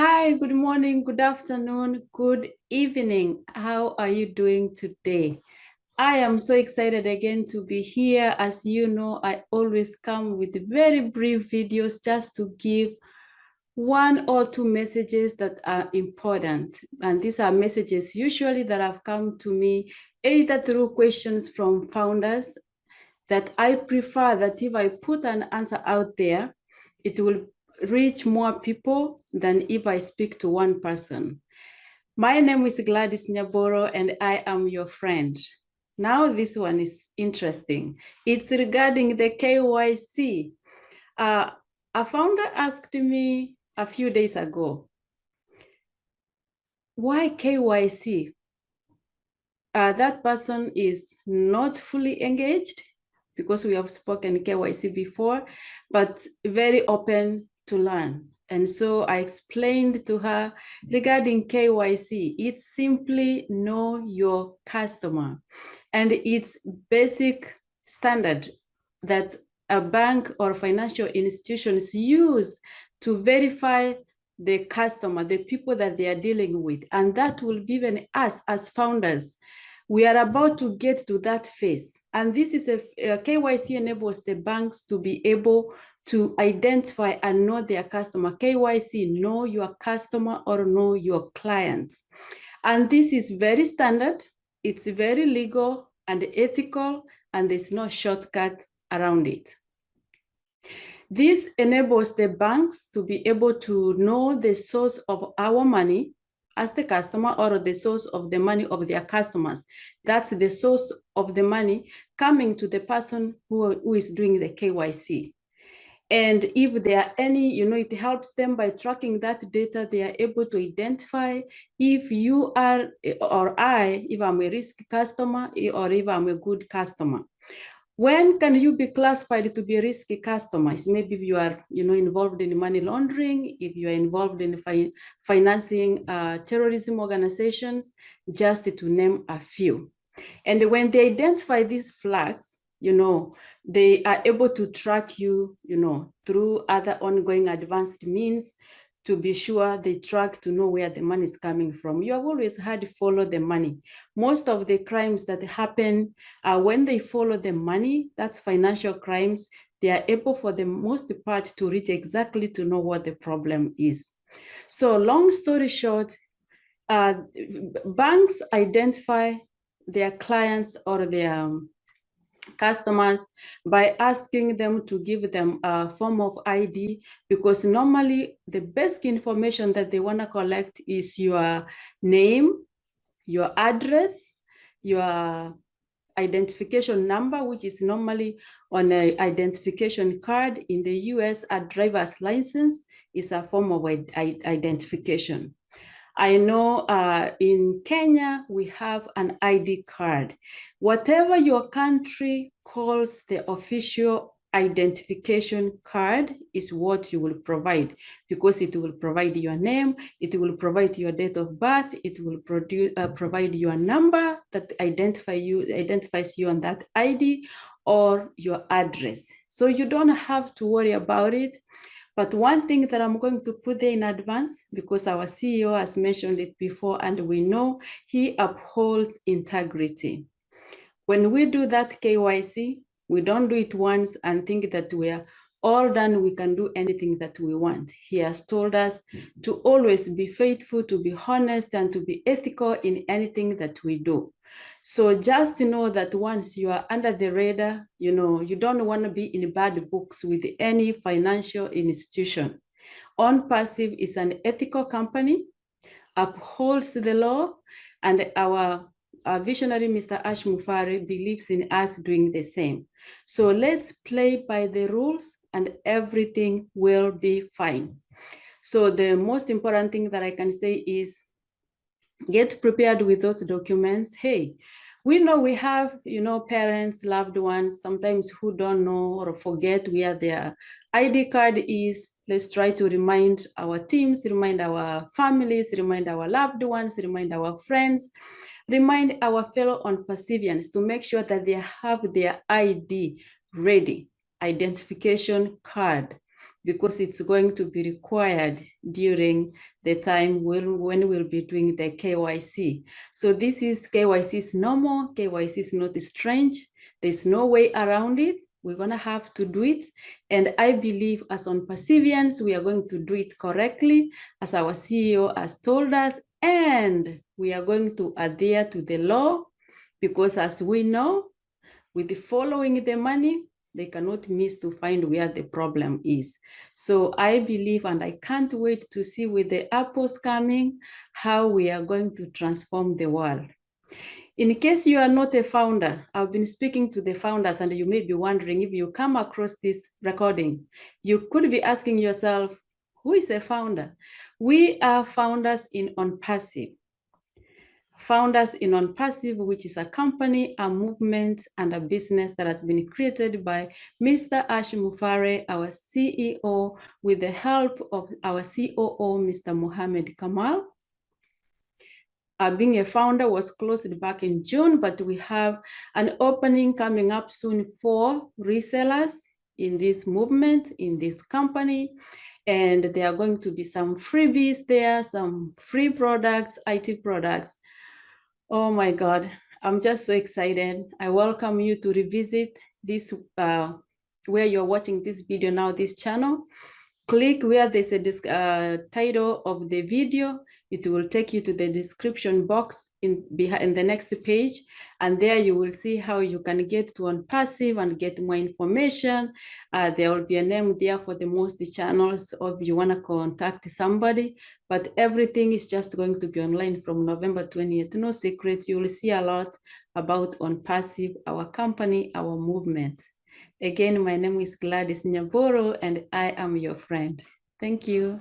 Hi, good morning, good afternoon, good evening. How are you doing today? I am so excited again to be here. As you know, I always come with very brief videos just to give one or two messages that are important. And these are messages usually that have come to me either through questions from founders that I prefer that if I put an answer out there, it will reach more people than if I speak to one person. My name is Gladys Nyaboro and I am your friend. Now this one is interesting. It's regarding the KYC. A founder asked me a few days ago, why KYC? That person is not fully engaged because we have spoken KYC before, but very open to learn. And so I explained to her regarding KYC, it's simply know your customer. And it's basic standard that a bank or financial institutions use to verify the customer, the people that they are dealing with. And that will give us as founders, we are about to get to that phase. And this is a KYC enables the banks to be able to identify and know their customer. KYC, know your customer or know your clients. And this is very standard. It's very legal and ethical, and there's no shortcut around it. This enables the banks to be able to know the source of our money as the customer or the source of the money of their customers. That's the source of the money coming to the person who is doing the KYC. And if there are any, it helps them by tracking that data, they are able to identify if you are, or I, if I'm a risk customer or if I'm a good customer. When can you be classified to be a risky customer? Maybe if you are, involved in money laundering, if you are involved in financing terrorism organizations, just to name a few. And when they identify these flags, they are able to track you, through other ongoing advanced means to be sure they track to know where the money is coming from. You have always had to follow the money. Most of the crimes that happen when they follow the money, that's financial crimes, they are able for the most part to reach exactly to know what the problem is. So long story short, banks identify their clients or their customers by asking them to give them a form of ID, because normally the basic information that they want to collect is your name, your address, your identification number, which is normally on an identification card. In the US, a driver's license is a form of identification. I know in Kenya, we have an ID card. Whatever your country calls the official identification card is what you will provide, because it will provide your name, it will provide your date of birth, it will provide your number that identifies you on that ID, or your address. So you don't have to worry about it. But one thing that I'm going to put there in advance, because our CEO has mentioned it before, and we know he upholds integrity. When we do that KYC, we don't do it once and think that we are all done, we can do anything that we want. He has told us to always be faithful, to be honest, and to be ethical in anything that we do. So just know that once you are under the radar, you don't want to be in bad books with any financial institution. ONPASSIVE is an ethical company, upholds the law, and our visionary, Mr. ASHMUFAREH, believes in us doing the same. So let's play by the rules and everything will be fine. So the most important thing that I can say is get prepared with those documents. Hey, we know we have, parents, loved ones, sometimes who don't know or forget where their ID card is. Let's try to remind our teams, remind our families, remind our loved ones, remind our friends, remind our fellow ONPASSIVians to make sure that they have their ID ready, identification card. because it's going to be required during the time when we'll be doing the KYC. So this is KYC is normal, KYC is not strange. There's no way around it. We're gonna have to do it. And I believe as ONPASSIVians, we are going to do it correctly, as our CEO has told us, and we are going to adhere to the law, because as we know, with the following the money, they cannot miss to find where the problem is. So I believe, and I can't wait to see with the apples coming, how we are going to transform the world. In case you are not a founder, I've been speaking to the founders, and you may be wondering, if you come across this recording, you could be asking yourself, who is a founder? We are founders in ONPASSIVE. Founders in ONPASSIVE, which is a company, a movement, and a business that has been created by Mr. ASHMUFAREH, our CEO, with the help of our COO, Mr. Mohammed Kamal. Being a founder was closed back in June, but we have an opening coming up soon for resellers in this movement, in this company. And there are going to be some freebies there, some free products, IT products. Oh my God, I'm just so excited. I welcome you to revisit this, where you're watching this video now, this channel. Click where there's a title of the video. It will take you to the description box in the next page. And there you will see how you can get to ONPASSIVE and get more information. There will be a name there for the most channels, or if you want to contact somebody. But everything is just going to be online from November 20th. No secret, you will see a lot about ONPASSIVE, our company, our movement. Again, my name is Gladys Nyaboro, and I am your friend. Thank you.